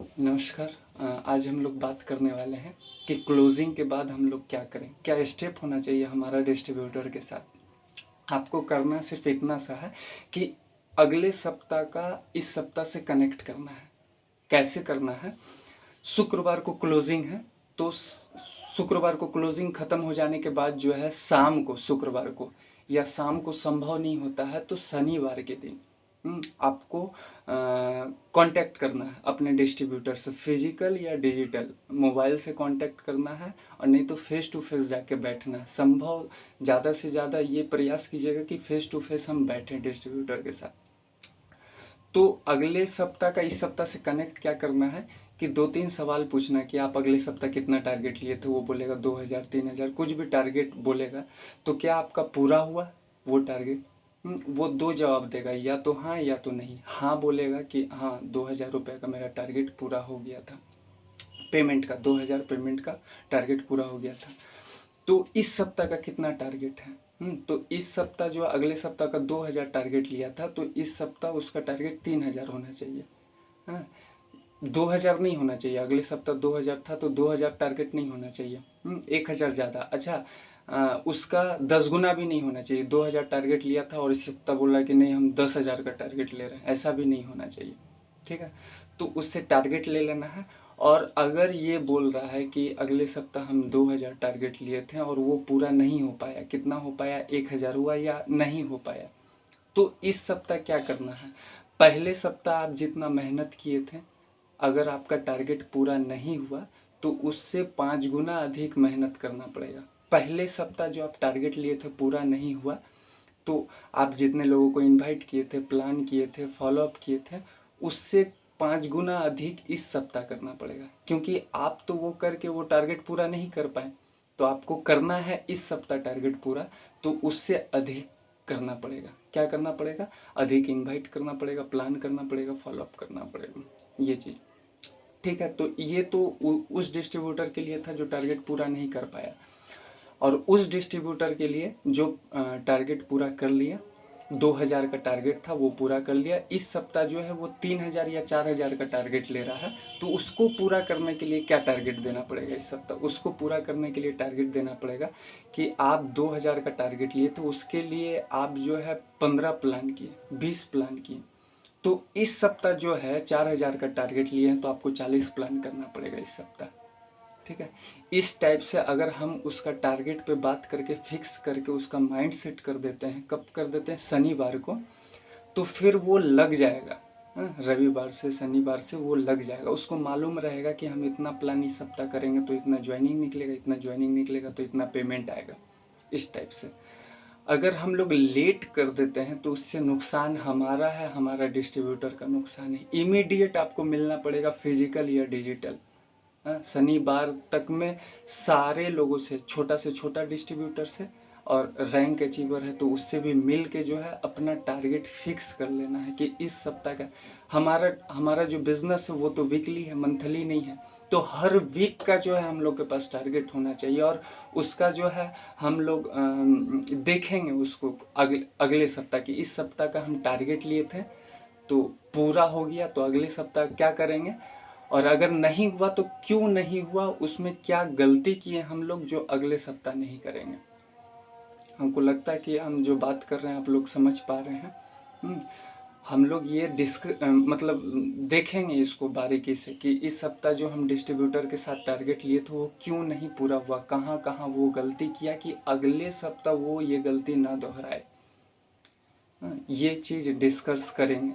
नमस्कार। आज हम लोग बात करने वाले हैं कि क्लोजिंग के बाद हम लोग क्या करें, क्या स्टेप होना चाहिए हमारा डिस्ट्रीब्यूटर के साथ। आपको करना सिर्फ इतना सा है कि अगले सप्ताह का इस सप्ताह से कनेक्ट करना है। कैसे करना है? शुक्रवार को क्लोजिंग है, तो शुक्रवार को क्लोजिंग ख़त्म हो जाने के बाद जो है शाम को, शुक्रवार को या शाम को संभव नहीं होता है तो शनिवार के दिन आपको कांटेक्ट करना है अपने डिस्ट्रीब्यूटर से, फिजिकल या डिजिटल मोबाइल से कांटेक्ट करना है, और नहीं तो फेस टू फेस जाके बैठना है। संभव ज़्यादा से ज़्यादा ये प्रयास कीजिएगा कि फेस टू फेस हम बैठें डिस्ट्रीब्यूटर के साथ। तो अगले सप्ताह का इस सप्ताह से कनेक्ट क्या करना है कि 2-3 सवाल पूछना कि आप अगले सप्ताह कितना टारगेट लिए थे। वो बोलेगा 2000, 3000, कुछ भी टारगेट बोलेगा, तो क्या आपका पूरा हुआ वो टारगेट। वो 2 जवाब देगा, या तो हाँ या तो नहीं। हाँ बोलेगा कि हाँ 2000 रुपये का मेरा टारगेट पूरा हो गया था, पेमेंट का 2000 पेमेंट का टारगेट पूरा हो गया था। तो इस सप्ताह का कितना टारगेट है? तो इस सप्ताह जो अगले सप्ताह का 2000 टारगेट लिया था, तो इस सप्ताह उसका टारगेट 3000 होना चाहिए। हाँ, 2000 नहीं होना चाहिए। अगले सप्ताह 2000 था तो 2000 टारगेट नहीं होना चाहिए। 1000 ज़्यादा। अच्छा, उसका 10 गुना भी नहीं होना चाहिए। 2000 टारगेट लिया था और इस सप्ताह बोला कि नहीं हम 10,000 का टारगेट ले रहे हैं, ऐसा भी नहीं होना चाहिए। ठीक है, तो उससे टारगेट ले लेना है। और अगर ये बोल रहा है कि अगले सप्ताह हम 2000 टारगेट लिए थे और वो पूरा नहीं हो पाया, कितना हो पाया, 1000 हुआ या नहीं हो पाया, तो इस सप्ताह क्या करना है? पहले सप्ताह आप जितना मेहनत किए थे, अगर आपका टारगेट पूरा नहीं हुआ तो उससे 5 गुना अधिक मेहनत करना पड़ेगा। पहले सप्ताह जो आप टारगेट लिए थे पूरा नहीं हुआ, तो आप जितने लोगों को इनवाइट किए थे, प्लान किए थे, फॉलोअप किए थे, उससे 5 गुना अधिक इस सप्ताह करना पड़ेगा। क्योंकि आप तो वो करके वो टारगेट पूरा नहीं कर पाए, तो आपको करना है इस सप्ताह टारगेट पूरा, तो उससे अधिक करना पड़ेगा। क्या करना पड़ेगा? अधिक इनवाइट करना पड़ेगा, प्लान करना पड़ेगा, फॉलोअप करना पड़ेगा, ये चीज़। ठीक है, तो ये तो उस डिस्ट्रीब्यूटर के लिए था जो टारगेट पूरा नहीं कर पाया। और उस डिस्ट्रीब्यूटर के लिए जो टारगेट पूरा कर लिया, 2000 का टारगेट था वो पूरा कर लिया, इस सप्ताह जो है वो 3000 या 4000 का टारगेट ले रहा है, तो उसको पूरा करने के लिए क्या टारगेट देना पड़ेगा इस सप्ताह? उसको पूरा करने के लिए टारगेट देना पड़ेगा कि आप 2000 का टारगेट लिए तो उसके लिए आप जो है 15 प्लान किए, 20 प्लान किए। तो इस सप्ताह जो है 4000 का टारगेट लिए हैं, तो आपको 40 प्लान करना पड़ेगा इस सप्ताह। ठीक है, इस टाइप से अगर हम उसका टारगेट पे बात करके फिक्स करके उसका माइंड सेट कर देते हैं, कब कर देते हैं? शनिवार को, तो फिर वो लग जाएगा। रविवार से शनिवार से वो लग जाएगा। उसको मालूम रहेगा कि हम इतना प्लान इस सप्ताह करेंगे तो इतना ज्वाइनिंग निकलेगा, इतना ज्वाइनिंग निकलेगा तो इतना पेमेंट आएगा, इस टाइप से। अगर हम लोग लेट कर देते हैं तो उससे नुकसान हमारा है, हमारा डिस्ट्रीब्यूटर का नुकसान है। इमीडिएट आपको मिलना पड़ेगा, फिजिकल या डिजिटल। शनिवार तक में सारे लोगों से छोटा डिस्ट्रीब्यूटर से, और रैंक अचीवर है तो उससे भी मिल के जो है अपना टारगेट फिक्स कर लेना है कि इस सप्ताह का हमारा हमारा जो बिजनेस है वो तो वीकली है, मंथली नहीं है। तो हर वीक का जो है हम लोग के पास टारगेट होना चाहिए, और उसका जो है हम लोग देखेंगे उसको अगले सप्ताह की। इस सप्ताह का हम टारगेट लिए थे तो पूरा हो गया, तो अगले सप्ताह क्या करेंगे, और अगर नहीं हुआ तो क्यों नहीं हुआ, उसमें क्या गलती किए हम लोग जो अगले सप्ताह नहीं करेंगे। हमको लगता है कि हम जो बात कर रहे हैं आप लोग समझ पा रहे हैं। हम लोग ये मतलब देखेंगे इसको बारीकी से कि इस सप्ताह जो हम डिस्ट्रीब्यूटर के साथ टारगेट लिए थे वो क्यों नहीं पूरा हुआ, कहाँ कहाँ वो गलती किया कि अगले सप्ताह वो ये गलती ना दोहराए। ये चीज़ डिस्कस करेंगे।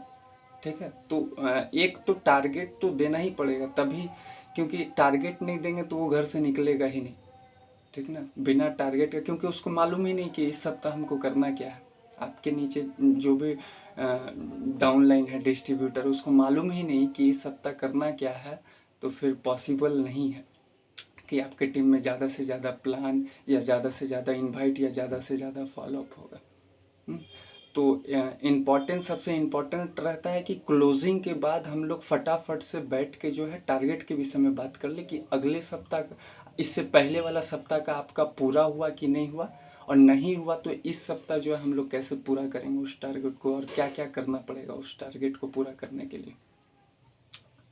ठीक है, तो एक तो टारगेट तो देना ही पड़ेगा तभी, क्योंकि टारगेट नहीं देंगे तो वो घर से निकलेगा ही नहीं। ठीक ना, बिना टारगेट के, क्योंकि उसको मालूम ही नहीं कि इस सप्ताह हमको करना क्या है। आपके नीचे जो भी डाउनलाइन है डिस्ट्रीब्यूटर, उसको मालूम ही नहीं कि इस सप्ताह करना क्या है, तो फिर पॉसिबल नहीं है कि आपके टीम में ज़्यादा से ज़्यादा प्लान या ज़्यादा से ज़्यादा इन्वाइट या ज़्यादा से ज़्यादा फॉलोअप होगा। तो इम्पॉर्टेंट, सबसे इम्पॉर्टेंट रहता है कि क्लोजिंग के बाद हम लोग फटाफट से बैठ के जो है टारगेट के विषय में बात कर ले कि अगले सप्ताह, इससे पहले वाला सप्ताह का आपका पूरा हुआ कि नहीं हुआ, और नहीं हुआ तो इस सप्ताह जो है हम लोग कैसे पूरा करेंगे उस टारगेट को, और क्या क्या करना पड़ेगा उस टारगेट को पूरा करने के लिए।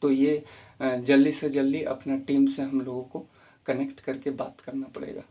तो ये जल्दी से जल्दी अपना टीम से हम लोगों को कनेक्ट करके बात करना पड़ेगा।